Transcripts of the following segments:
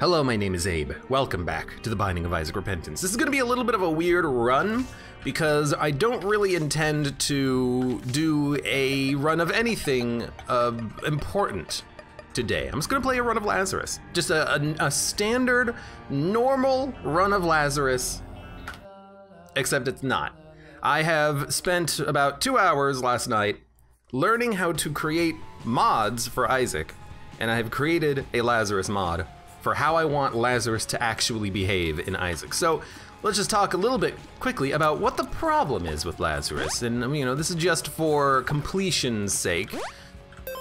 Hello, my name is Abe. Welcome back to The Binding of Isaac Repentance. This is gonna be a little bit of a weird run because I don't really intend to do a run of anything important today. I'm just gonna play a run of Lazarus. Just a standard, normal run of Lazarus, except it's not. I have spent about 2 hours last night learning how to create mods for Isaac, and I have created a Lazarus mod for how I want Lazarus to actually behave in Isaac. So let's just talk a little bit quickly about what the problem is with Lazarus. And you know, this is just for completion's sake,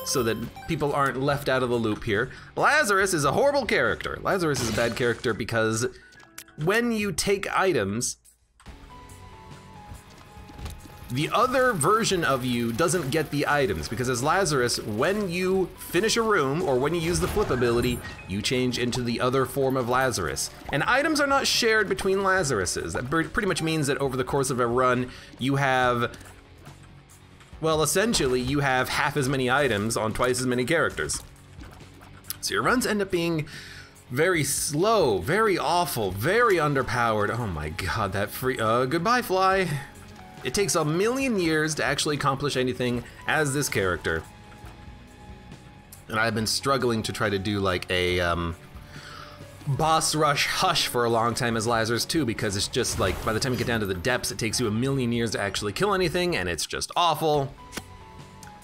so that people aren't left out of the loop here. Lazarus is a horrible character. Lazarus is a bad character because when you take items, the other version of you doesn't get the items, because as Lazarus, when you finish a room or when you use the flip ability, you change into the other form of Lazarus. And items are not shared between Lazaruses. That pretty much means that over the course of a run, you have, well, essentially you have half as many items on twice as many characters. So your runs end up being very slow, very awful, very underpowered. Oh my God, that goodbye fly. It takes a million years to actually accomplish anything as this character. And I've been struggling to try to do like a boss rush hush for a long time as Lazarus too, because it's just like, by the time you get down to the depths, it takes you a million years to actually kill anything, and it's just awful.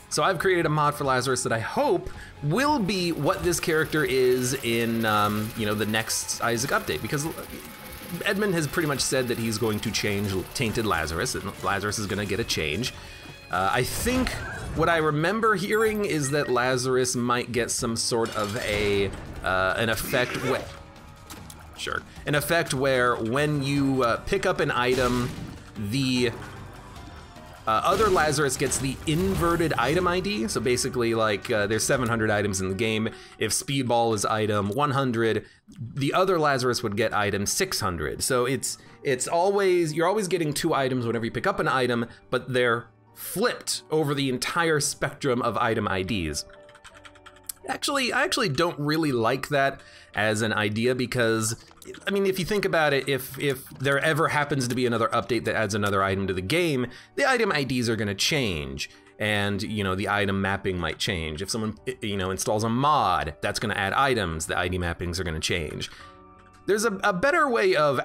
So I've created a mod for Lazarus that I hope will be what this character is in you know, the next Isaac update, because Edmund has pretty much said that he's going to change Tainted Lazarus, and Lazarus is gonna get a change. I think what I remember hearing is that Lazarus might get some sort of an effect where when you pick up an item, the other Lazarus gets the inverted item ID. So basically, like, there's 700 items in the game. If Speedball is item 100, the other Lazarus would get item 600. So it's always, you're always getting 2 items whenever you pick up an item, but they're flipped over the entire spectrum of item IDs. Actually, I actually don't really like that as an idea, because I mean, if you think about it, if there ever happens to be another update that adds another item to the game, the item IDs are gonna change, and you know, the item mapping might change. If someone, you know, installs a mod that's gonna add items, the ID mappings are gonna change. There's a better way of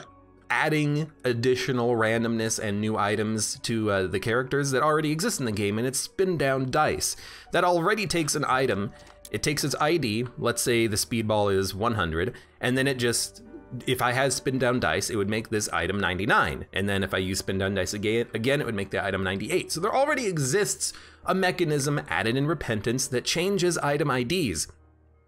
adding additional randomness and new items to the characters that already exist in the game, and it's spin down dice. That already takes an item, it takes its ID, let's say the Speedball is 100, and then it just, if I had spin down dice, it would make this item 99. And then if I use spin down dice again, it would make the item 98. So there already exists a mechanism added in Repentance that changes item IDs.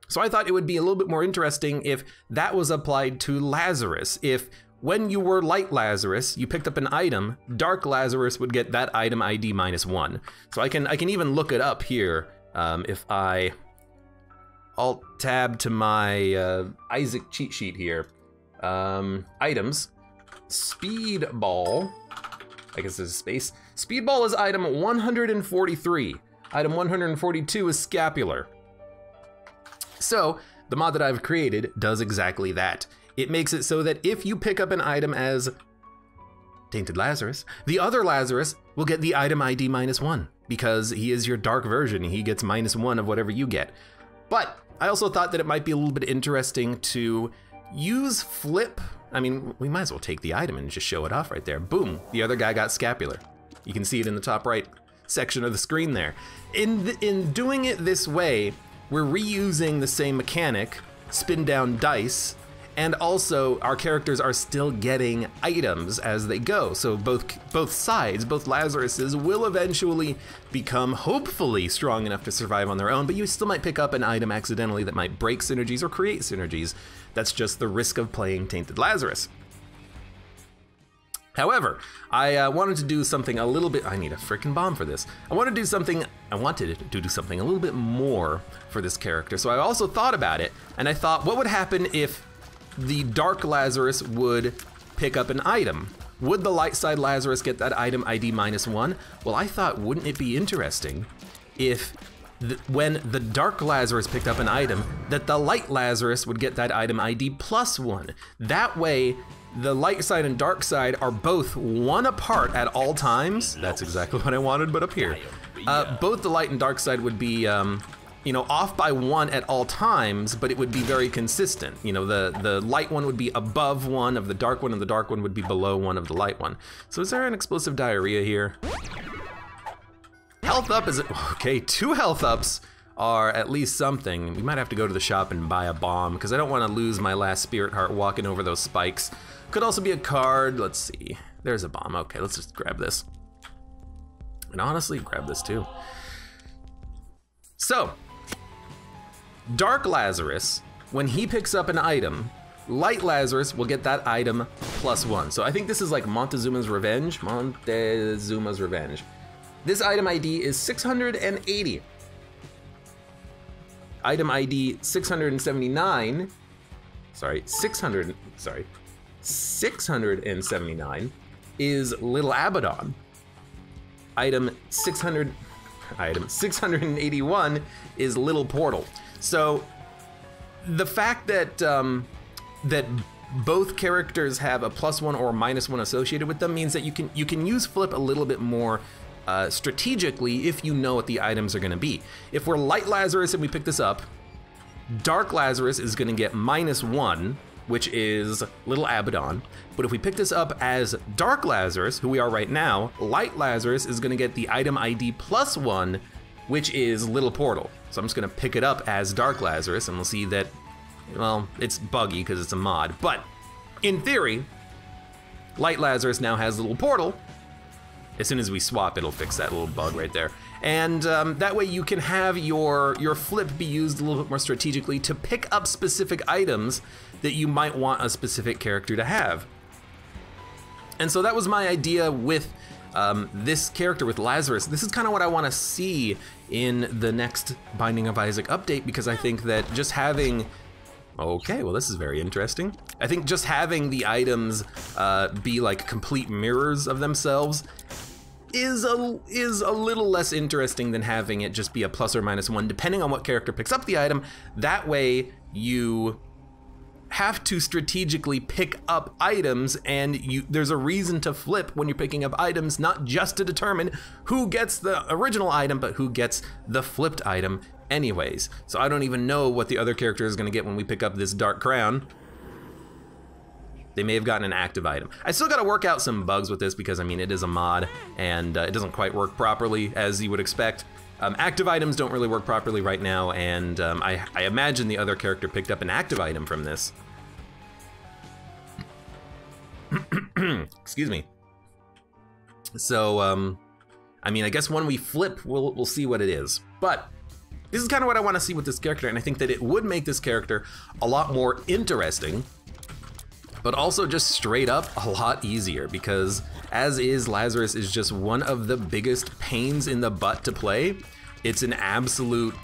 So I thought it would be a little bit more interesting if that was applied to Lazarus. If when you were Light Lazarus, you picked up an item, Dark Lazarus would get that item ID -1. So I can even look it up here. If I Alt-tab to my Isaac cheat sheet here. Items, Speedball, I guess there's a space. Speedball is item 143. Item 142 is Scapular. So the mod that I've created does exactly that. It makes it so that if you pick up an item as Tainted Lazarus, the other Lazarus will get the item ID -1, because he is your dark version. He gets -1 of whatever you get. But I also thought that it might be a little bit interesting to use flip. I mean, we might as well take the item and just show it off right there. Boom, the other guy got Scapular. You can see it in the top right section of the screen there. In doing it this way, we're reusing the same mechanic, spin down dice, and also our characters are still getting items as they go. So both sides, both Lazaruses, will eventually become hopefully strong enough to survive on their own, but you still might pick up an item accidentally that might break synergies or create synergies. That's just the risk of playing Tainted Lazarus. However, I wanted to do something a little bit, I need a freaking bomb for this. I wanted to do something a little bit more for this character. So I also thought about it, and I thought, what would happen if the Dark Lazarus would pick up an item? Would the Light Side Lazarus get that item ID -1? Well, I thought, wouldn't it be interesting if when the Dark Lazarus picked up an item, that the Light Lazarus would get that item ID +1. That way, the light side and dark side are both 1 apart at all times. That's exactly what I wanted, but up here. Both the light and dark side would be, you know, off by 1 at all times, but it would be very consistent. You know, the light one would be above 1 of the dark one, and the dark one would be below 1 of the light one. So is there an explosive diarrhea here? Health up is, okay, 2 health ups are at least something. We might have to go to the shop and buy a bomb, because I don't want to lose my last spirit heart walking over those spikes. Could also be a card. Let's see. There's a bomb. Okay, let's just grab this. And honestly, grab this too. So, Dark Lazarus, when he picks up an item, Light Lazarus will get that item +1. So I think this is like Montezuma's Revenge. Montezuma's Revenge. This item ID is 680. Item ID 679. 679 is Little Abaddon. Item 681 is Little Portal. So the fact that that both characters have a +1 or a -1 associated with them means that you can use flip a little bit more strategically if you know what the items are going to be. If we're Light Lazarus and we pick this up, Dark Lazarus is going to get -1, which is Little Abaddon. But if we pick this up as Dark Lazarus, who we are right now, Light Lazarus is going to get the item ID +1, which is Little Portal. So I'm just going to pick it up as Dark Lazarus, and we'll see that, well, it's buggy because it's a mod. But in theory, Light Lazarus now has Little Portal. As soon as we swap, it'll fix that little bug right there. And that way you can have your flip be used a little bit more strategically to pick up specific items that you might want a specific character to have. And so that was my idea with this character, with Lazarus. This is kind of what I want to see in the next Binding of Isaac update, because I think that just having, okay, well, this is very interesting. I think just having the items be like complete mirrors of themselves is a little less interesting than having it just be a + or -1, depending on what character picks up the item. That way, you have to strategically pick up items, and there's a reason to flip when you're picking up items, not just to determine who gets the original item, but who gets the flipped item anyways. So I don't even know what the other character is going to get when we pick up this Dark Crown. They may have gotten an active item. I still got to work out some bugs with this because, I mean, it is a mod and it doesn't quite work properly as you would expect. Active items don't really work properly right now, and I imagine the other character picked up an active item from this. Excuse me. So, I mean, I guess when we flip, we'll see what it is. But this is kind of what I want to see with this character, and I think that it would make this character a lot more interesting, but also just straight up a lot easier, because as is, Lazarus is just one of the biggest pains in the butt to play. It's an absolute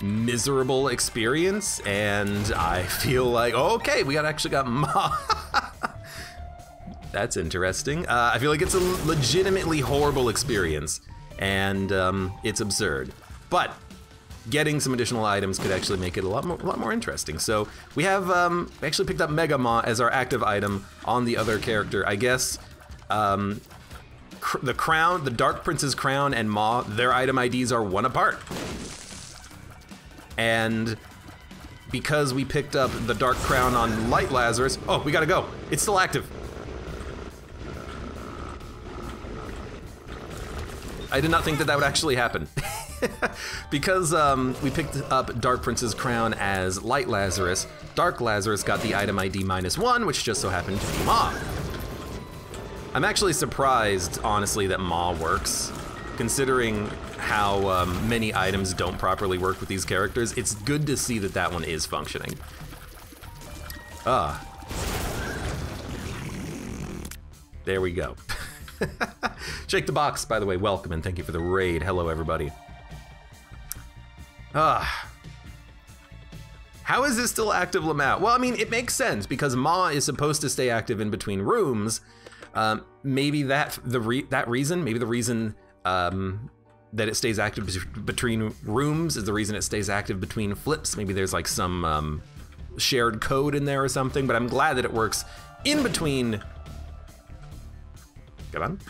miserable experience, and I feel like, okay, we actually got Ma. That's interesting. I feel like it's a legitimately horrible experience, and it's absurd. But getting some additional items could actually make it a lot more interesting. So we have we actually picked up Mega Ma as our active item on the other character. I guess the crown, the Dark Prince's crown, and Ma, their item IDs are 1 apart. And because we picked up the Dark Crown on Light Lazarus, oh, we gotta go. It's still active. I did not think that would actually happen. Because we picked up Dark Prince's crown as Light Lazarus, Dark Lazarus got the item ID -1, which just so happened to be Ma. I'm actually surprised, honestly, that Ma works. Considering how many items don't properly work with these characters, it's good to see that that one is functioning. There we go. Shake the Box, by the way, welcome and thank you for the raid. Hello, everybody. How is this still active, Lamau? Well, I mean, it makes sense because Ma is supposed to stay active in between rooms. Maybe maybe the reason that it stays active between rooms is the reason it stays active between flips. Maybe there's like some shared code in there or something, but I'm glad that it works in between. Come on.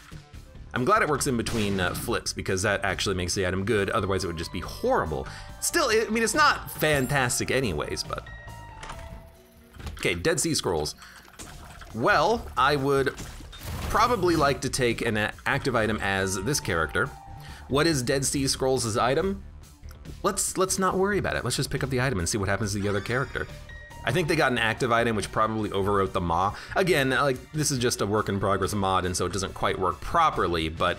I'm glad it works in between flips, because that actually makes the item good. Otherwise, it would just be horrible. Still, I mean, it's not fantastic anyways, but. Okay, Dead Sea Scrolls. Well, I would probably like to take an active item as this character. What is Dead Sea Scrolls' item? Let's not worry about it. Let's just pick up the item and see what happens to the other character. I think they got an active item which probably overwrote the Maw. Again, like, this is just a work in progress mod, and so it doesn't quite work properly, but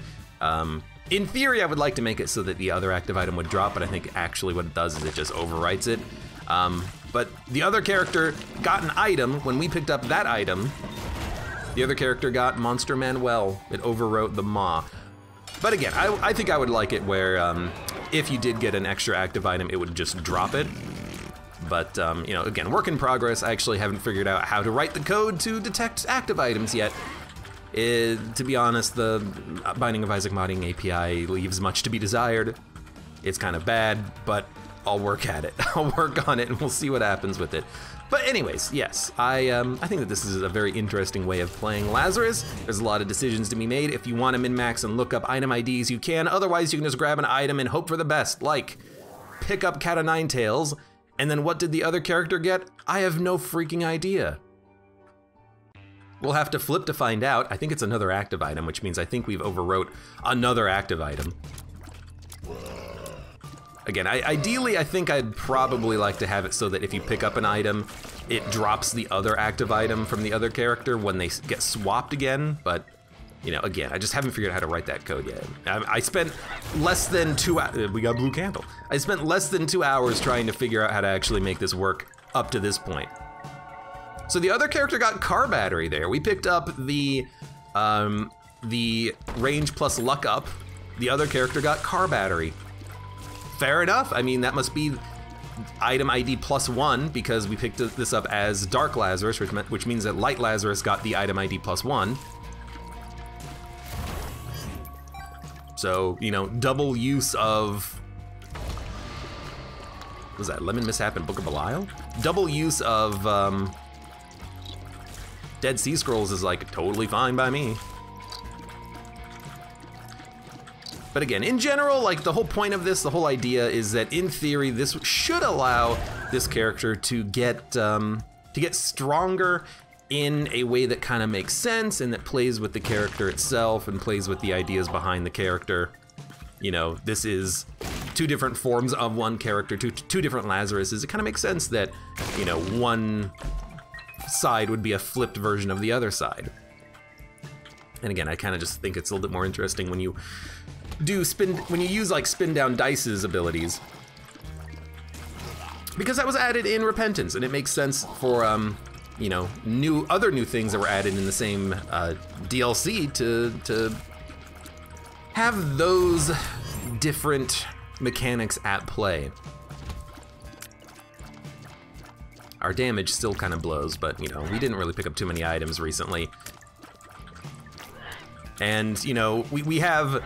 in theory I would like to make it so that the other active item would drop, but I think actually what it does is it just overwrites it. But the other character got an item. When we picked up that item, the other character got Monster Manuel. It overwrote the Maw. But again, I think I would like it where if you did get an extra active item, it would just drop it. But, you know, again, work in progress. I actually haven't figured out how to write the code to detect active items yet. To be honest, the Binding of Isaac modding API leaves much to be desired. It's kind of bad, but I'll work at it. I'll work on it and we'll see what happens with it. But anyways, yes, I think that this is a very interesting way of playing Lazarus. There's a lot of decisions to be made. If you want to min-max and look up item IDs, you can. Otherwise, you can just grab an item and hope for the best, like pick up Cat o' Nine Tails. And then what did the other character get? I have no freaking idea. We'll have to flip to find out. I think it's another active item, which means I think we've overwrote another active item. Again, ideally, I think I'd probably like to have it so that if you pick up an item, it drops the other active item from the other character when they get swapped again, but you know, again, I just haven't figured out how to write that code yet. I spent less than 2 hours, we got blue candle. I spent less than 2 hours trying to figure out how to actually make this work up to this point. So the other character got car battery there. We picked up the range plus luck up. The other character got car battery. Fair enough. I mean, that must be item ID +1 because we picked this up as Dark Lazarus, which means that Light Lazarus got the item ID +1. So, you know, double use of, what was that, Lemon Mishap and Book of Belial? Double use of Dead Sea Scrolls is like totally fine by me. But again, in general, like the whole point of this, the whole idea is that in theory, this should allow this character to get stronger in a way that kind of makes sense and that plays with the character itself and plays with the ideas behind the character. You know, this is two different forms of one character, two different Lazaruses. It kind of makes sense that, you know, one side would be a flipped version of the other side. And again, I kind of just think it's a little bit more interesting when you use like spin down dice's abilities, because that was added in Repentance, and it makes sense for you know, other new things that were added in the same DLC to have those different mechanics at play. Our damage still kind of blows, but you know, we didn't really pick up too many items recently. And you know, we have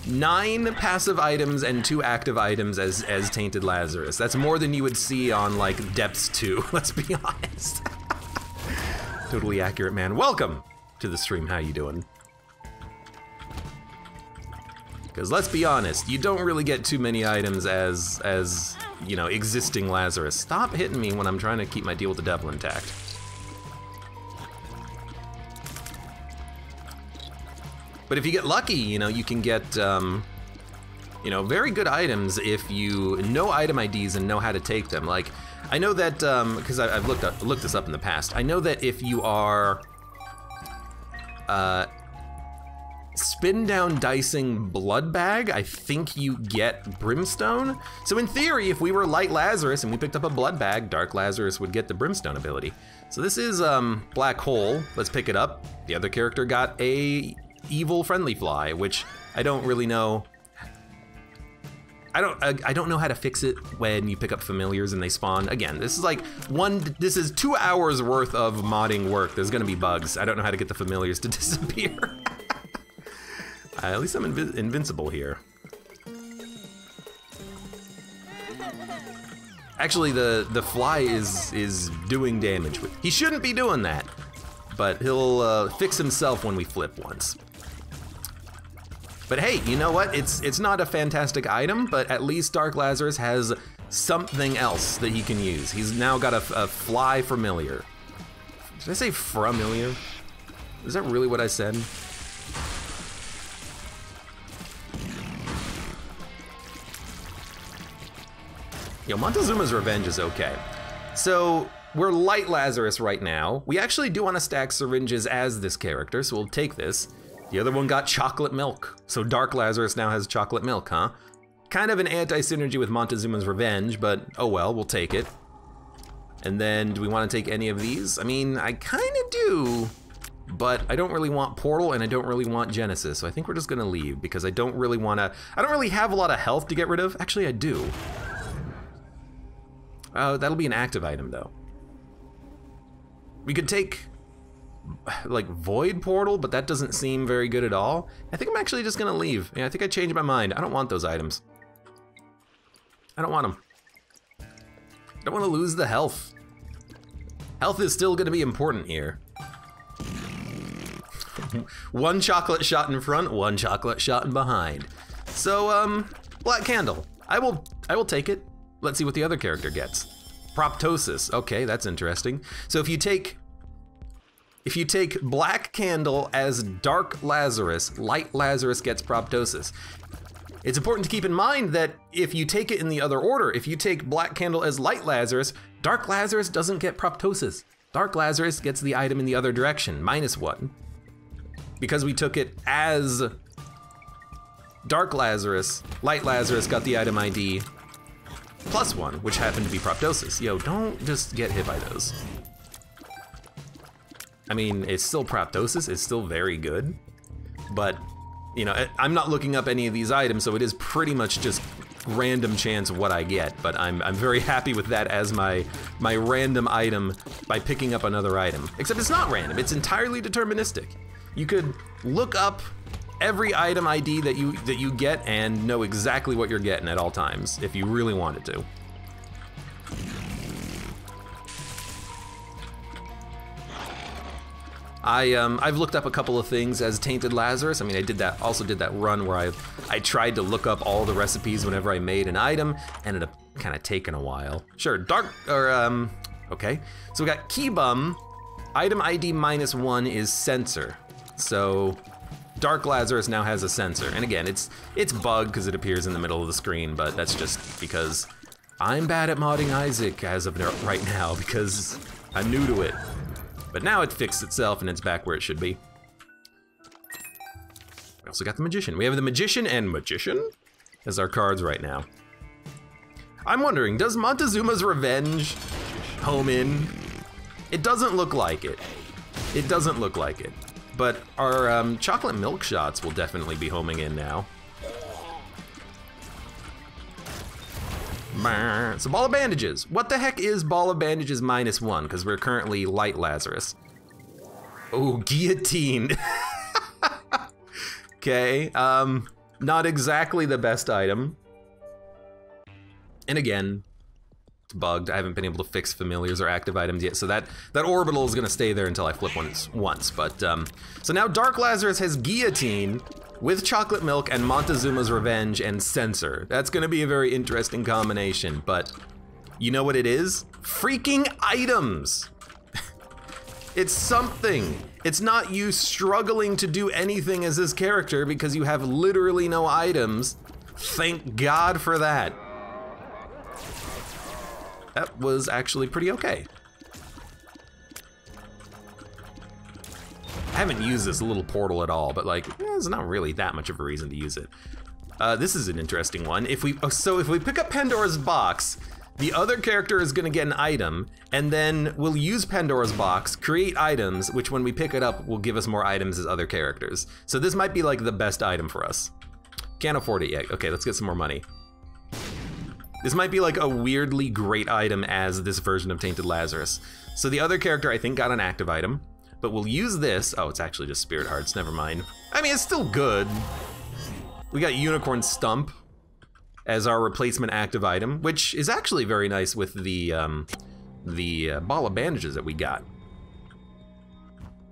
9 passive items and 2 active items as Tainted Lazarus. That's more than you would see on like Depths 2, let's be honest. Totally accurate, man. Welcome to the stream, how you doing? Because let's be honest, you don't really get too many items as you know, existing Lazarus. Stop hitting me when I'm trying to keep my deal with the devil intact. But if you get lucky, you know, you can get, you know, very good items if you know item IDs and know how to take them. Like, I know that, because I've looked this up in the past. I know that if you are spin down dicing Blood Bag, I think you get Brimstone. So in theory, if we were Light Lazarus and we picked up a Blood Bag, Dark Lazarus would get the Brimstone ability. So this is Black Hole. Let's pick it up. The other character got a Evil Friendly Fly, which I don't really know. I don't know how to fix it when you pick up familiars and they spawn. Again, this is like this is 2 hours worth of modding work. There's gonna be bugs. I don't know how to get the familiars to disappear. At least I'm invincible here. Actually, the fly is doing damage. He shouldn't be doing that, but he'll fix himself when we flip once. But hey, you know what? It's not a fantastic item, but at least Dark Lazarus has something else that he can use. He's now got a fly familiar. Did I say familiar? Is that really what I said? Yo, Montezuma's Revenge is okay. So we're light Lazarus right now. We actually do want to stack syringes as this character, so we'll take this. The other one got chocolate milk. So Dark Lazarus now has chocolate milk, huh? Kind of an anti-synergy with Montezuma's Revenge, but oh well, we'll take it. And then do we want to take any of these? I mean, I kind of do, but I don't really want Portal and I don't really want Genesis. So I think we're just gonna leave because I don't really have a lot of health to get rid of. Actually, I do. That'll be an active item though. We could take like Void Portal, but that doesn't seem very good at all. I think I'm actually just gonna leave. Yeah, I think I changed my mind. I don't want those items. I don't want them. I don't want to lose the health. Health is still gonna be important here. One chocolate shot in front, one chocolate shot in behind. So, Black Candle. I will take it. Let's see what the other character gets. Proptosis. Okay, that's interesting. So if you take Black Candle as Dark Lazarus, Light Lazarus gets Proptosis. It's important to keep in mind that if you take it in the other order, if you take Black Candle as Light Lazarus, Dark Lazarus doesn't get Proptosis. Dark Lazarus gets the item in the other direction, -1. Because we took it as Dark Lazarus, Light Lazarus got the item ID +1, which happened to be Proptosis. Yo, don't just get hit by those. I mean, it's still Proptosis, it's still very good, but you know, I'm not looking up any of these items, so it is pretty much just random chance of what I get, but I'm very happy with that as my random item by picking up another item. Except it's not random, it's entirely deterministic. You could look up every item ID that you get and know exactly what you're getting at all times, if you really wanted to. I've looked up a couple of things as Tainted Lazarus. I mean, I also did that run where I tried to look up all the recipes whenever I made an item. Ended up kind of taking a while. Sure, okay. So we got Key Bum. Item ID -1 is Sensor. So Dark Lazarus now has a sensor. And again, it's bugged because it appears in the middle of the screen, but that's just because I'm bad at modding Isaac as of right now because I'm new to it. But now it fixed itself and it's back where it should be. We also got the Magician. We have the Magician and Magician as our cards right now. I'm wondering, does Montezuma's Revenge home in? It doesn't look like it. It doesn't look like it. But our chocolate milk shots will definitely be homing in now. So Ball of Bandages. What the heck is Ball of Bandages -1? Because we're currently Light Lazarus. Oh, Guillotine. Okay, not exactly the best item. And again, it's bugged. I haven't been able to fix familiars or active items yet, so that orbital is gonna stay there until I flip once. But so now Dark Lazarus has Guillotine with chocolate milk and Montezuma's Revenge and Sensor. That's gonna be a very interesting combination, but you know what it is? Freaking items! It's something. It's not you struggling to do anything as this character because you have literally no items. Thank God for that. That was actually pretty okay. I haven't used this little portal at all, but like, there's not really that much of a reason to use it. This is an interesting one. If we pick up Pandora's box, the other character is gonna get an item, and then we'll use Pandora's box, create items, which when we pick it up will give us more items as other characters. So this might be like the best item for us. Can't afford it yet. Okay, let's get some more money. This might be like a weirdly great item as this version of Tainted Lazarus. So the other character I think got an active item, but we'll use this. Oh, it's actually just Spirit Hearts, never mind. I mean, it's still good. We got Unicorn Stump as our replacement active item, which is actually very nice with the ball of bandages that we got.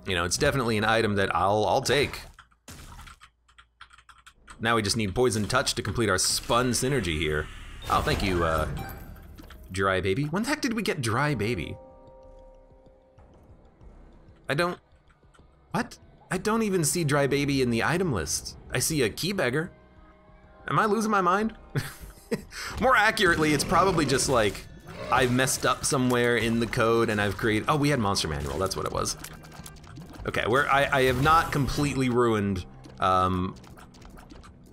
You know, it's definitely an item that I'll take. Now we just need Poison Touch to complete our Spun synergy here. Oh, thank you, Dry Baby. When the heck did we get Dry Baby? What? I don't even see Dry Baby in the item list. I see a Key Beggar. Am I losing my mind? More accurately, it's probably just like I've messed up somewhere in the code and I've created, oh, we had Monster Manual, that's what it was. Okay, I have not completely ruined, no,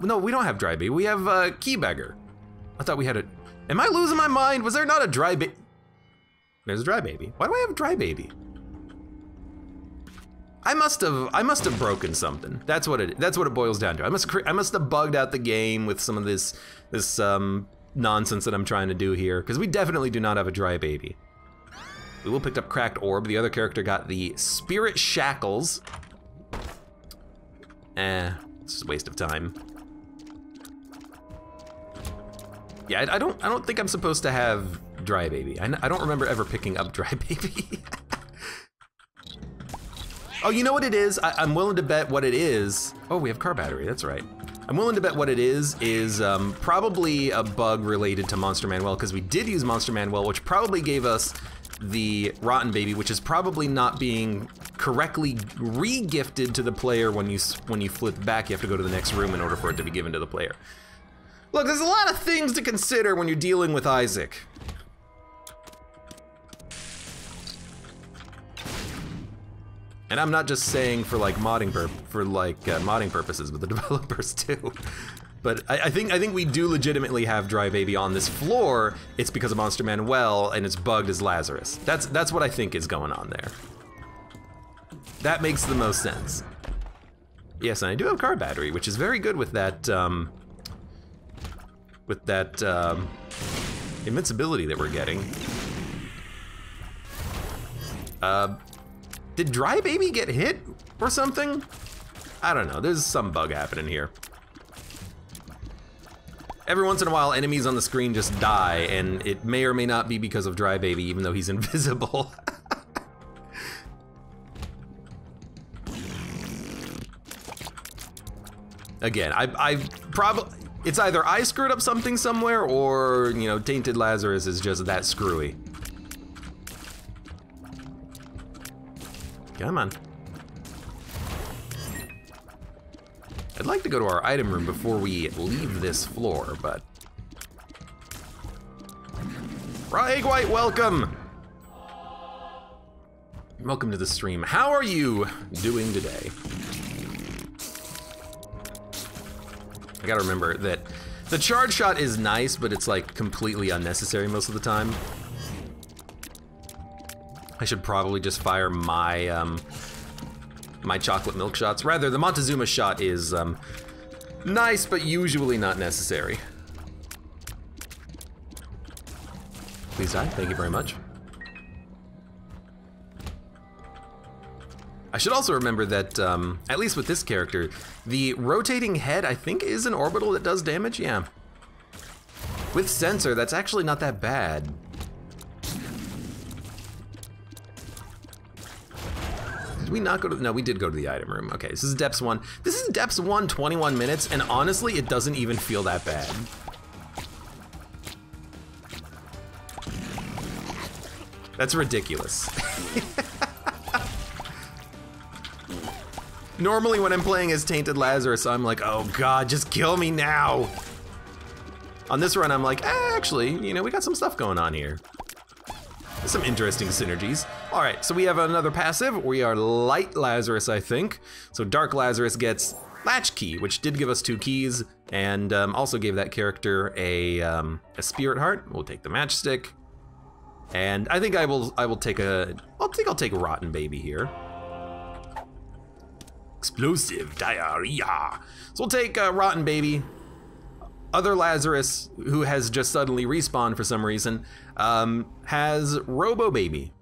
we don't have Dry Baby, we have Key Beggar. I thought we had a, am I losing my mind? Was there not a Dry Baby? There's a Dry Baby. Why do I have a Dry Baby? I must have broken something. That's what it boils down to. I must have bugged out the game with some of this nonsense that I'm trying to do here, because we definitely do not have a Dry Baby. We will pick up Cracked Orb. The other character got the Spirit Shackles. It's just a waste of time. Yeah, I don't think I'm supposed to have Dry Baby. I don't remember ever picking up Dry Baby. Oh, you know what it is? I'm willing to bet what it is. Oh, we have car battery, that's right. I'm willing to bet what it is probably a bug related to Monster Manuel, because we did use Monster Manuel, which probably gave us the Rotten Baby, which is probably not being correctly re-gifted to the player when you flip back. You have to go to the next room in order for it to be given to the player. Look, there's a lot of things to consider when you're dealing with Isaac. And I'm not just saying for like modding purposes, but the developers too. But I think we do legitimately have Dry Baby on this floor. It's because of Monster Manuel and it's bugged as Lazarus. That's what I think is going on there. That makes the most sense. Yes, and I do have car battery, which is very good with that invincibility that we're getting. Did Dry Baby get hit or something? I don't know, there's some bug happening here. Every once in a while, enemies on the screen just die, and it may or may not be because of Dry Baby, even though he's invisible. Again, I probably, it's either I screwed up something somewhere, or, you know, Tainted Lazarus is just that screwy. Come on. I'd like to go to our item room before we leave this floor, but... Egg White, welcome! Welcome to the stream. How are you doing today? I gotta remember that the charge shot is nice, but it's like completely unnecessary most of the time. I should probably just fire my my chocolate milk shots. Rather, the Montezuma shot is nice, but usually not necessary. Please die, thank you very much. I should also remember that, at least with this character, the rotating head, I think, is an orbital that does damage, yeah. With sensor, that's actually not that bad. Did we not go to, no, we did go to the item room. Okay, this is Depths 1. This is Depths 1, 21 minutes, and honestly, it doesn't even feel that bad. That's ridiculous. Normally when I'm playing as Tainted Lazarus, I'm like, oh God, just kill me now. On this run, I'm like, actually, you know, we got some stuff going on here. Some interesting synergies. All right, so we have another passive. We are Light Lazarus, I think. So Dark Lazarus gets Latchkey, which did give us 2 keys, and also gave that character a Spirit Heart. We'll take the Matchstick, and I think I'll take Rotten Baby here. Explosive diarrhea. So we'll take Rotten Baby. Other Lazarus, who has just suddenly respawned for some reason, has Robo Baby.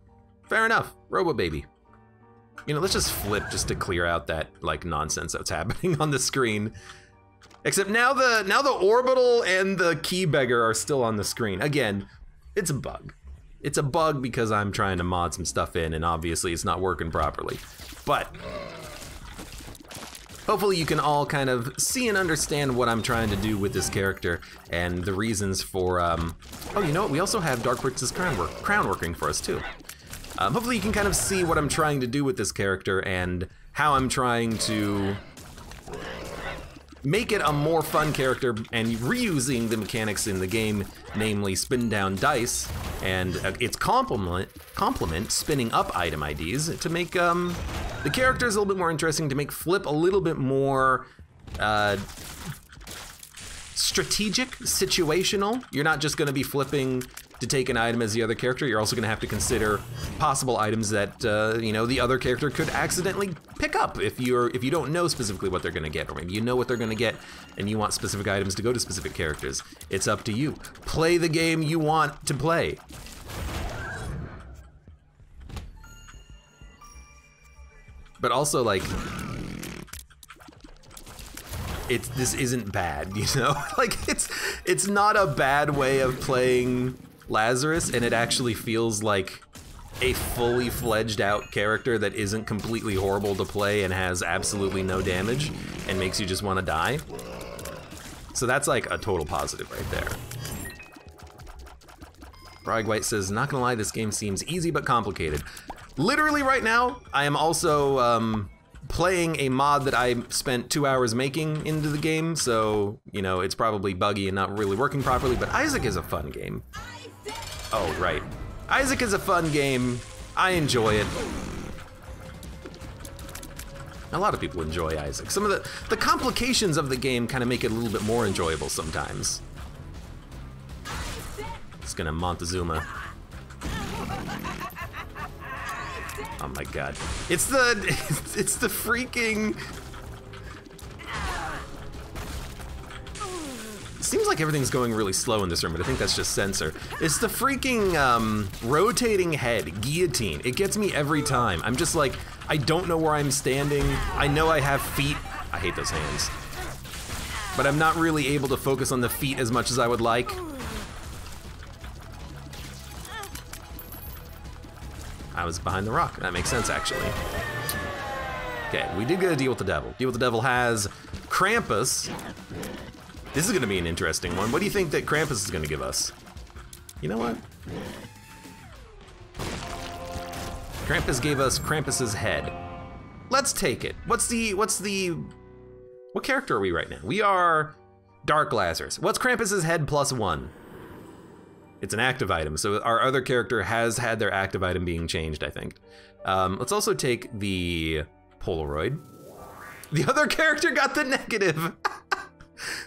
Fair enough, Robo Baby. You know, let's just flip just to clear out that like nonsense that's happening on the screen. Except now the orbital and the key beggar are still on the screen. Again, it's a bug. It's a bug because I'm trying to mod some stuff in, and obviously it's not working properly. But hopefully you can all kind of see and understand what I'm trying to do with this character and the reasons for, oh, you know what? We also have Dark Princess crown working for us too. Hopefully you can kind of see what I'm trying to do with this character and how I'm trying to make it a more fun character and reusing the mechanics in the game, namely spin down dice and its complement spinning up item IDs to make the characters a little bit more interesting, to make flip a little bit more strategic, situational. You're not just going to be flipping to take an item as the other character. You're also going to have to consider possible items that you know, the other character could accidentally pick up if you don't know specifically what they're going to get, or maybe you know what they're going to get and you want specific items to go to specific characters. It's up to you. Play the game you want to play. But also, like, this isn't bad, you know? Like, it's not a bad way of playing Lazarus, and it actually feels like a fully fledged out character that isn't completely horrible to play and has absolutely no damage and makes you just want to die. So that's like a total positive right there. Bragg White says, not gonna lie, this game seems easy but complicated. Literally right now, I am also playing a mod that I spent 2 hours making into the game, so, you know, it's probably buggy and not really working properly, but Isaac is a fun game. Oh, right. Isaac is a fun game. I enjoy it. A lot of people enjoy Isaac. Some of the complications of the game kind of make it a little bit more enjoyable sometimes. It's gonna Montezuma. Oh my god. It's the freaking... It seems like everything's going really slow in this room, but I think that's just sensor. It's the freaking rotating head, guillotine. It gets me every time. I'm just like, I don't know where I'm standing. I know I have feet. I hate those hands. But I'm not really able to focus on the feet as much as I would like. I was behind the rock. That makes sense, actually. Okay, we did get a deal with the devil. Deal with the devil has Krampus. This is gonna be an interesting one. What do you think that Krampus is gonna give us? You know what? Krampus gave us Krampus's head. Let's take it. What character are we right now? We are Dark Lazarus. What's Krampus's head +1? It's an active item, so our other character has had their active item being changed, I think. Let's also take the Polaroid. The other character got the negative.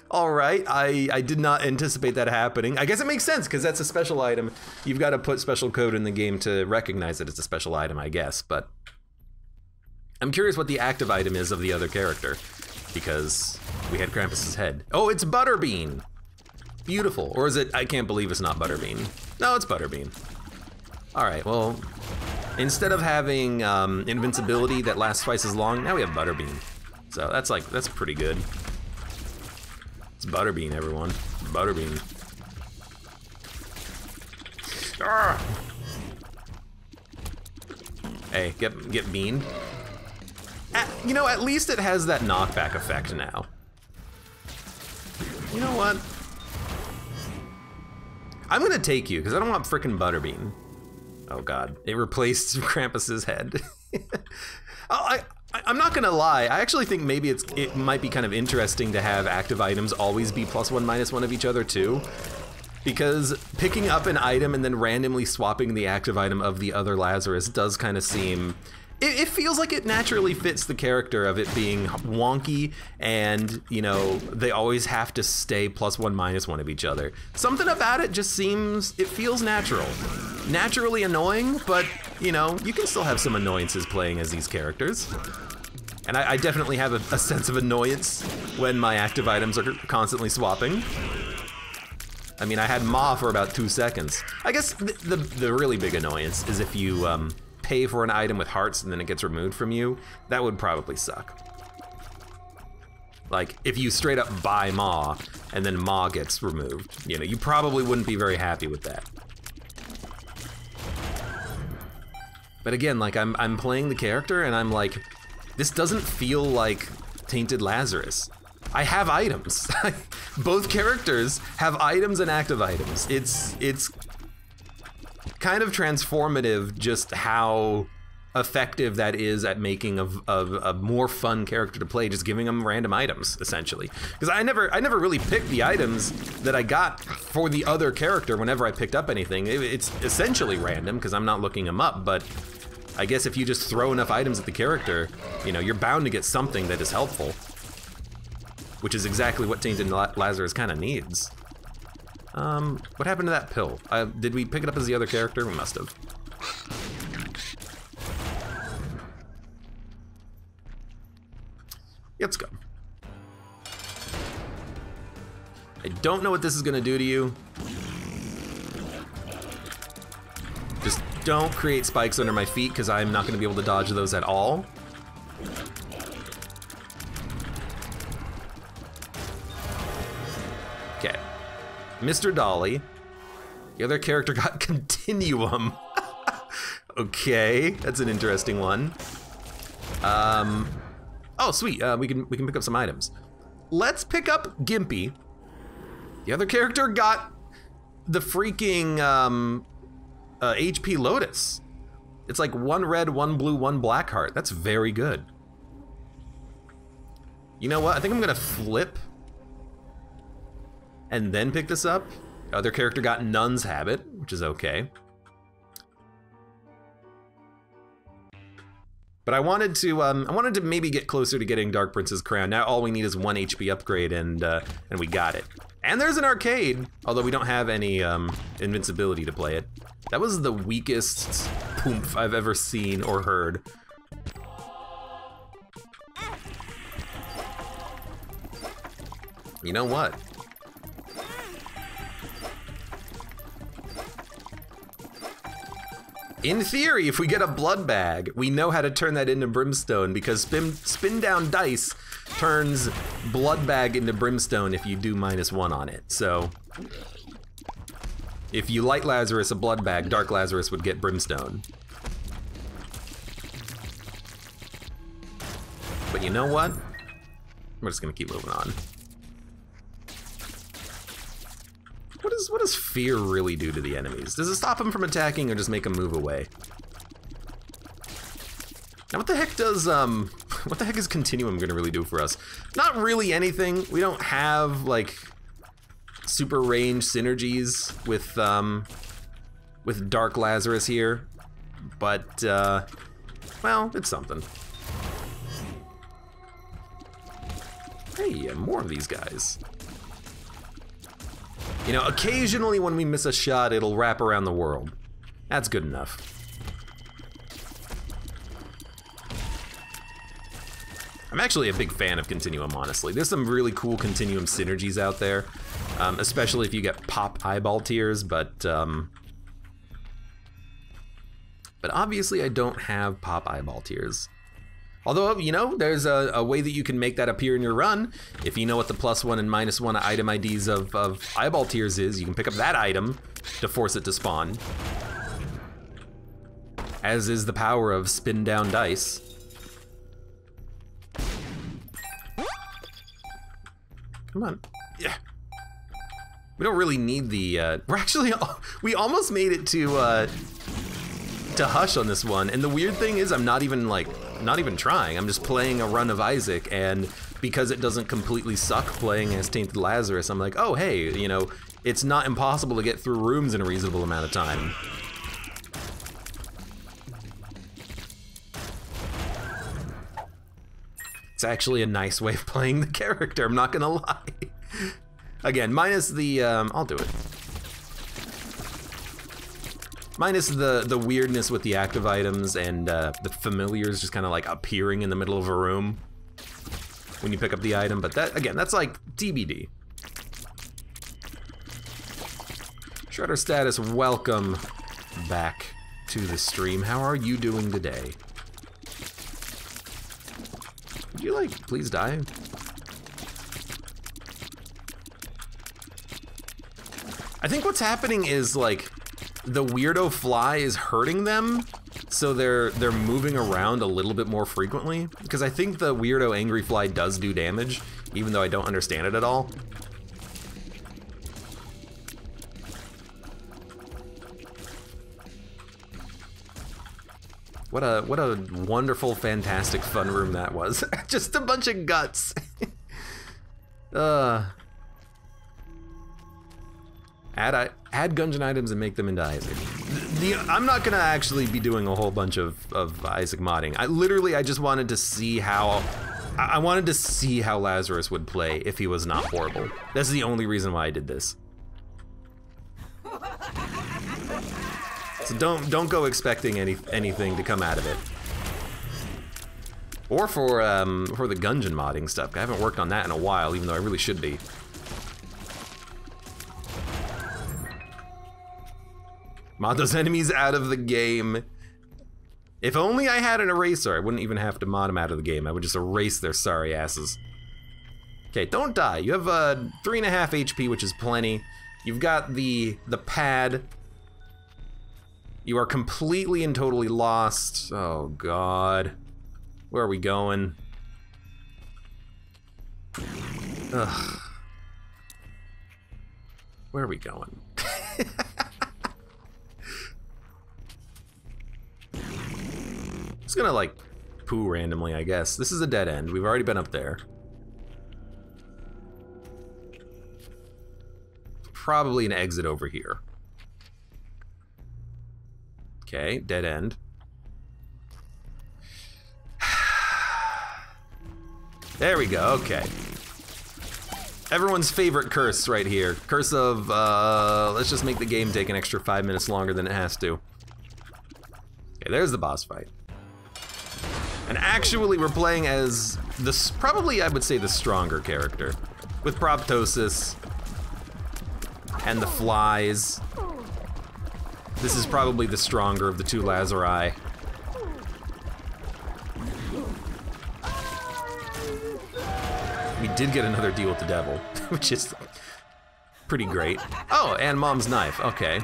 All right, I did not anticipate that happening. I guess it makes sense, because that's a special item. You've got to put special code in the game to recognize that it's a special item, I guess, but I'm curious what the active item is of the other character, because we had Krampus's head. Oh, it's Butterbean. Beautiful. Or is it, I can't believe it's not Butterbean. No, it's Butterbean. All right, well, instead of having invincibility that lasts twice as long, now we have Butterbean. So that's pretty good. It's Butterbean, everyone. Butterbean. Arrgh. Hey, get beaned. You know, at least it has that knockback effect now. You know what? I'm gonna take you, because I don't want frickin' Butterbean. Oh god, it replaced Krampus's head. I'm not gonna lie, I actually think maybe it might be kind of interesting to have active items always be +1, -1 of each other too. Because picking up an item and then randomly swapping the active item of the other Lazarus does kind of seem... It feels like it naturally fits the character of it being wonky and, you know, they always have to stay +1, -1 of each other. Something about it just seems, it feels natural. Naturally annoying, but, you know, you can still have some annoyances playing as these characters. And I definitely have a sense of annoyance when my active items are constantly swapping. I mean, I had Ma for about 2 seconds. I guess the really big annoyance is if you, pay for an item with hearts and then it gets removed from you. That would probably suck. Like, if you straight up buy Maw, and then Maw gets removed, you know, you probably wouldn't be very happy with that. But again, like, I'm playing the character, and I'm like, this doesn't feel like Tainted Lazarus. I have items. Both characters have items and active items. It's kind of transformative just how effective that is at making a more fun character to play, just giving them random items, essentially. Because I never really picked the items that I got for the other character whenever I picked up anything. It's essentially random, because I'm not looking them up, but I guess if you just throw enough items at the character, you know, you're bound to get something that is helpful. Which is exactly what Tainted Lazarus kind of needs. What happened to that pill? Did we pick it up as the other character? We must have. Let's go. I don't know what this is gonna do to you. Just don't create spikes under my feet, because I'm not gonna be able to dodge those at all. Okay. Mr. Dolly. The other character got Continuum. Okay, that's an interesting one. Oh, sweet. We can pick up some items. Let's pick up Gimpy. The other character got the freaking HP Lotus. It's like 1 red, 1 blue, 1 black heart. That's very good. You know what? I think I'm gonna flip and then pick this up. The other character got Nun's Habit, which is okay. But I wanted to maybe get closer to getting Dark Prince's crown. Now all we need is 1 HP upgrade, and we got it. And there's an arcade, although we don't have any invincibility to play it. That was the weakest poomph I've ever seen or heard. You know what? In theory, if we get a blood bag, we know how to turn that into brimstone, because spin down dice turns blood bag into brimstone if you do -1 on it. So if you light Lazarus a blood bag, Dark Lazarus would get brimstone. But you know what? We're just gonna keep moving on. What does fear really do to the enemies? Does it stop them from attacking or just make them move away? Now what the heck does, what the heck is Continuum gonna really do for us? Not really anything. We don't have, like, super range synergies with Dark Lazarus here. But, well, it's something. Hey, more of these guys. You know, occasionally when we miss a shot, it'll wrap around the world. That's good enough. I'm actually a big fan of Continuum, honestly. There's some really cool Continuum synergies out there, especially if you get pop eyeball tears, but obviously I don't have pop eyeball tears. Although, you know, there's a way that you can make that appear in your run. If you know what the +1 and -1 item IDs of eyeball tears is, you can pick up that item to force it to spawn. As is the power of spin down dice. Come on. Yeah. We don't really need the, we almost made it to Hush on this one, and the weird thing is I'm not even trying. I'm just playing a run of Isaac, and because it doesn't completely suck playing as Tainted Lazarus, I'm like, oh hey, you know, it's not impossible to get through rooms in a reasonable amount of time. It's actually a nice way of playing the character, I'm not gonna lie. Again, minus the, I'll do it. Minus the weirdness with the active items and the familiars just kind of like appearing in the middle of a room when you pick up the item, but that, again, that's like TBD. Shredder Status, welcome back to the stream. How are you doing today? Would you, like, please die? I think what's happening is like the weirdo fly is hurting them, so they're moving around a little bit more frequently. Because I think the weirdo angry fly does do damage, even though I don't understand it at all. What a wonderful, fantastic fun room that was. Just a bunch of guts. Add Gungeon items and make them into Isaac. I'm not gonna actually be doing a whole bunch of Isaac modding. I just wanted to see how, I wanted to see how Lazarus would play if he was not horrible. That's the only reason why I did this. So don't go expecting anything to come out of it. Or for the Gungeon modding stuff. I haven't worked on that in a while, even though I really should be. Mod those enemies out of the game. If only I had an eraser, I wouldn't even have to mod them out of the game. I would just erase their sorry asses. Okay, don't die. You have 3.5 HP, which is plenty. You've got the pad. You are completely and totally lost. Oh God. Where are we going? Ugh. Where are we going? It's gonna like poo randomly, I guess. This is a dead end. We've already been up there. Probably an exit over here. Okay, dead end. There we go, okay. Everyone's favorite curse right here. Curse of, let's just make the game take an extra 5 minutes longer than it has to. Okay, there's the boss fight. And actually, we're playing as this, probably I would say the stronger character. With Proptosis and the flies. This is probably the stronger of the two Lazari. We did get another deal with the devil, which is pretty great. Oh, and Mom's knife, okay.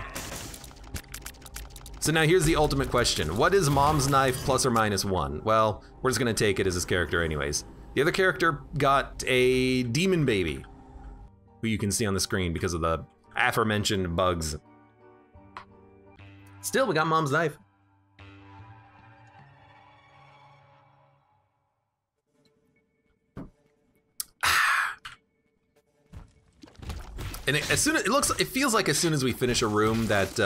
So now here's the ultimate question. What is Mom's knife plus or minus 1? Well, we're just gonna take it as his character anyways. The other character got a demon baby, who you can see on the screen because of the aforementioned bugs. Still, we got Mom's knife. And it feels like as soon as we finish a room, that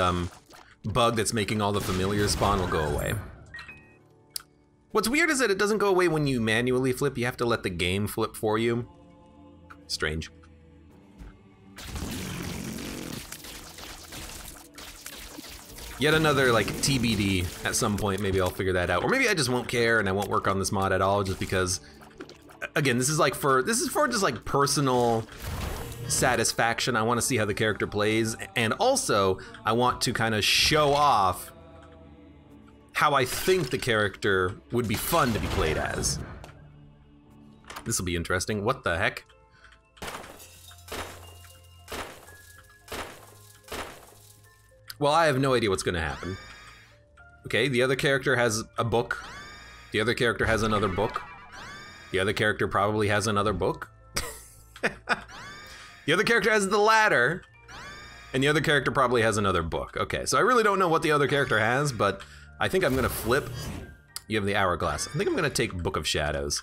bug that's making all the familiars spawn will go away. What's weird is that it doesn't go away when you manually flip. You have to let the game flip for you. Strange. Yet another like TBD at some point. Maybe I'll figure that out, or maybe I just won't care and I won't work on this mod at all, just because. Again, this is for just like personal satisfaction. I want to see how the character plays, and also I want to kind of show off how I think the character would be fun to be played as. This will be interesting. What the heck? Well, I have no idea what's gonna happen. Okay, the other character has a book. The other character has another book. The other character probably has another book. The other character has the ladder. And the other character probably has another book. Okay, so I really don't know what the other character has, but I think I'm gonna flip. You have the hourglass. I think I'm gonna take Book of Shadows.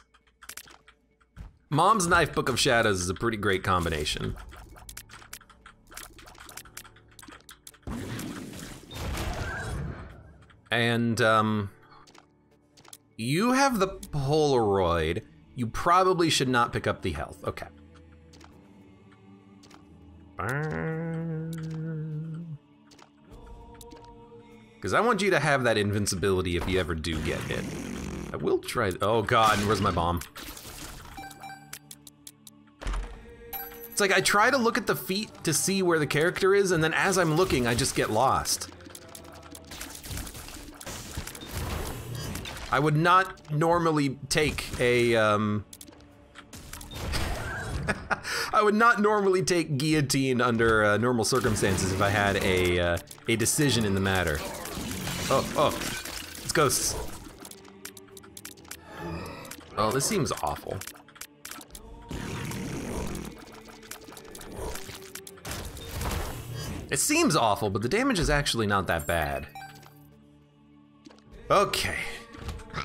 Mom's knife, Book of Shadows is a pretty great combination. And, you have the Polaroid. You probably should not pick up the health. Okay. Because I want you to have that invincibility if you ever do get hit. I will try. Oh God, and where's my bomb? It's like I try to look at the feet to see where the character is, and then as I'm looking, I just get lost. I would not normally take a, I I would not normally take guillotine under normal circumstances if I had a decision in the matter. Oh, it's ghosts. Oh, this seems awful. It seems awful, but the damage is actually not that bad. Okay,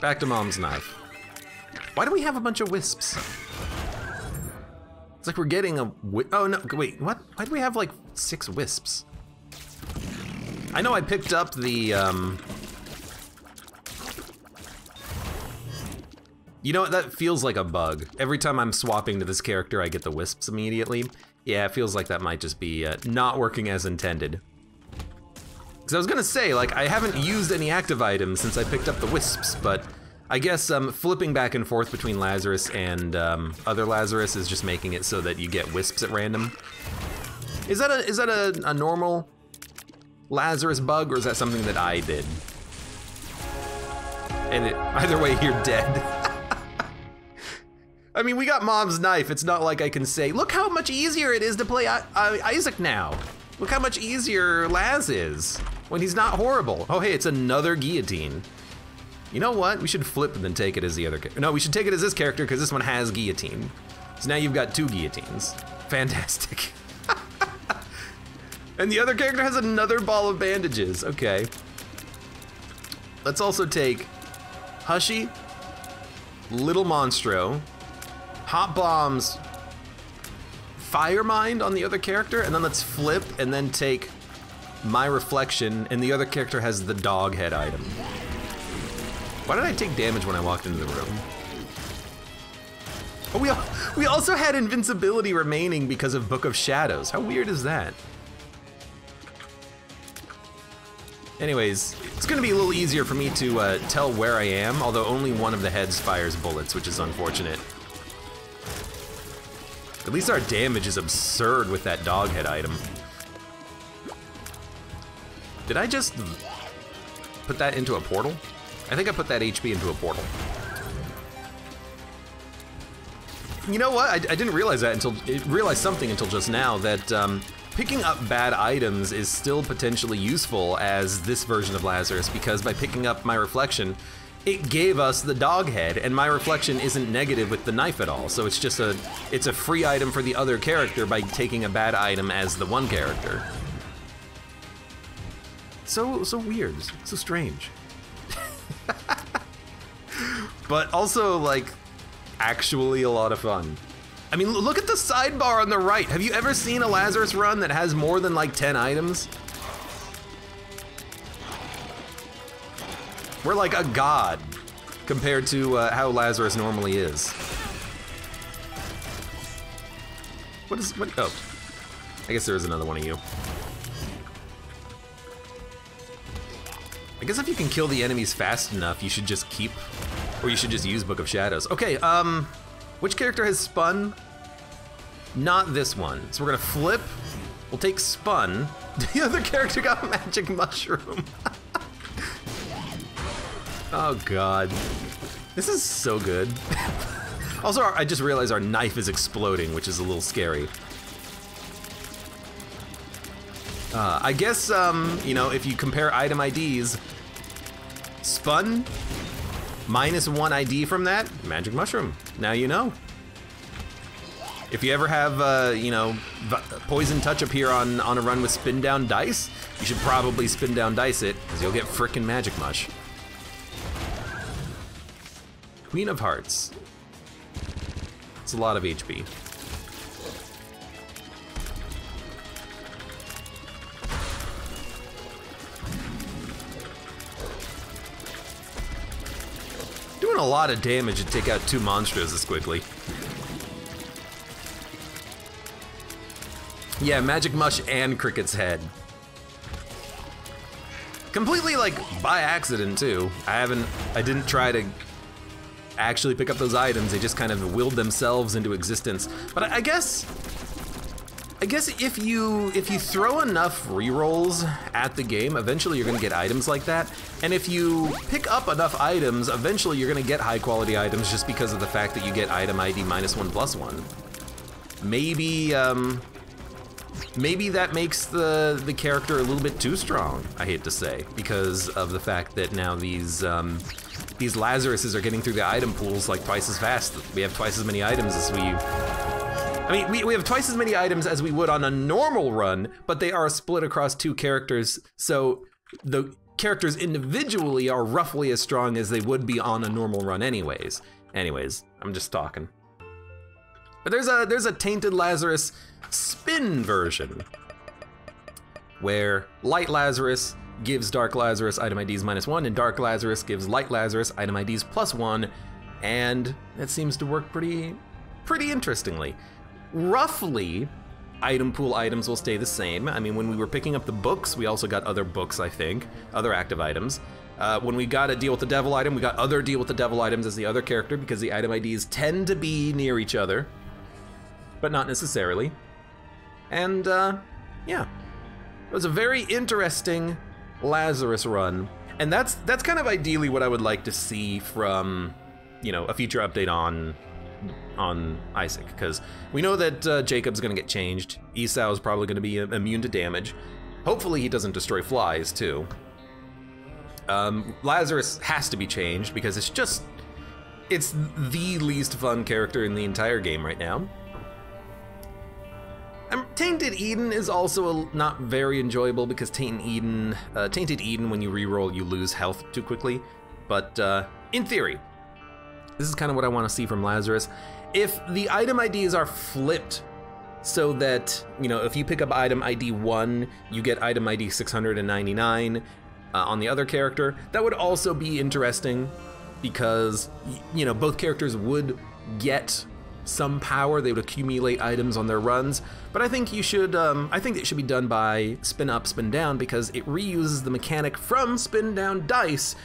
back to Mom's knife. Why do we have a bunch of wisps? It's like we're getting a oh no, wait, what? Why do we have like 6 wisps? I know I picked up the, you know what, that feels like a bug. Every time I'm swapping to this character, I get the wisps immediately. Yeah, it feels like that might just be not working as intended. Because I was gonna say, like, I haven't used any active items since I picked up the wisps, but I guess flipping back and forth between Lazarus and other Lazarus is just making it so that you get wisps at random. Is that a normal Lazarus bug, or is that something that I did? And either way, you're dead. I mean, we got Mom's knife. It's not like I can say, look how much easier it is to play Isaac now. Look how much easier Laz is when he's not horrible. Oh, hey, it's another guillotine. You know what? We should flip and then take it as the other character. No, we should take it as this character because this one has guillotine. So now you've got 2 guillotines. Fantastic. And the other character has another ball of bandages. Okay. Let's also take Hushy, Little Monstro, Hot Bombs, Fire Mind on the other character, and then let's flip and then take my reflection, and the other character has the dog head item. Why did I take damage when I walked into the room? Oh, we also had invincibility remaining because of Book of Shadows. How weird is that? Anyways, it's gonna be a little easier for me to tell where I am, although only one of the heads fires bullets, which is unfortunate. At least our damage is absurd with that dog head item. Did I just put that into a portal? I think I put that HP into a portal. You know what? I didn't realize that realize something until just now, that picking up bad items is still potentially useful as this version of Lazarus, because by picking up my reflection, it gave us the dog head, and my reflection isn't negative with the knife at all. So it's just it's a free item for the other character by taking a bad item as the one character. So weird, so strange. But also, like, actually a lot of fun. I mean, look at the sidebar on the right. Have you ever seen a Lazarus run that has more than like 10 items? We're like a god compared to how Lazarus normally is. What? Oh, I guess there is another one of you. I guess if you can kill the enemies fast enough, you should just keep, or you should just use Book of Shadows. Okay, which character has spun? Not this one. So we're gonna flip. We'll take spun. The other character got magic mushroom. Oh god. This is so good. Also, I just realized our knife is exploding, which is a little scary. I guess, you know, if you compare item IDs, spun, -1 ID from that, magic mushroom. Now you know. If you ever have, you know, poison touch appear on a run with spin down dice, you should probably spin down dice it, because you'll get frickin' magic mush. Queen of Hearts. It's a lot of HP. Doing a lot of damage to take out 2 monsters this quickly. Yeah, Magic Mush and Cricket's head. Completely, like, by accident, too. I didn't try to actually pick up those items, they just kind of willed themselves into existence. But I guess if you throw enough rerolls at the game, eventually you're gonna get items like that. And if you pick up enough items, eventually you're gonna get high quality items just because of the fact that you get item ID -1 + 1. maybe maybe that makes the character a little bit too strong, I hate to say, because of the fact that now these Lazaruses are getting through the item pools like twice as fast. We have twice as many items as we have twice as many items as we would on a normal run, but they are split across 2 characters, so the characters individually are roughly as strong as they would be on a normal run anyways. Anyways, I'm just talking. But there's a Tainted Lazarus spin version where Light Lazarus gives Dark Lazarus item IDs -1 and Dark Lazarus gives Light Lazarus item IDs +1, and it seems to work pretty interestingly. Roughly, item pool items will stay the same. I mean, when we were picking up the books, we also got other books, I think, other active items. When we got a Deal with the Devil item, we got other Deal with the Devil items as the other character because the item IDs tend to be near each other, but not necessarily. And yeah, it was a very interesting Lazarus run, and that's kind of ideally what I would like to see from, you know, a future update on Isaac, because we know that Jacob's gonna get changed. Esau is probably gonna be immune to damage. Hopefully he doesn't destroy flies too. Lazarus has to be changed because it's the least fun character in the entire game right now. Tainted Eden is also not very enjoyable because Tainted Eden, when you reroll, you lose health too quickly. But in theory, this is kind of what I want to see from Lazarus. If the item IDs are flipped so that, you know, if you pick up item ID 1, you get item ID 699 on the other character, that would also be interesting because, you know, both characters would get some power. They would accumulate items on their runs, but I think you should, I think it should be done by spin up, spin down, because it reuses the mechanic from spin down dice.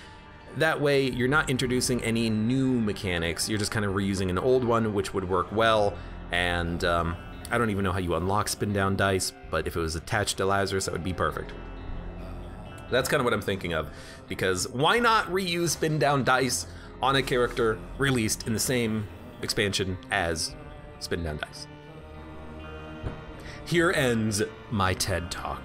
That way you're not introducing any new mechanics, you're just kind of reusing an old one, which would work well. And I don't even know how you unlock spin down dice, but if it was attached to Lazarus, that would be perfect. That's kind of what I'm thinking of, because why not reuse spin down dice on a character released in the same expansion as spin down dice? Here ends my TED Talk.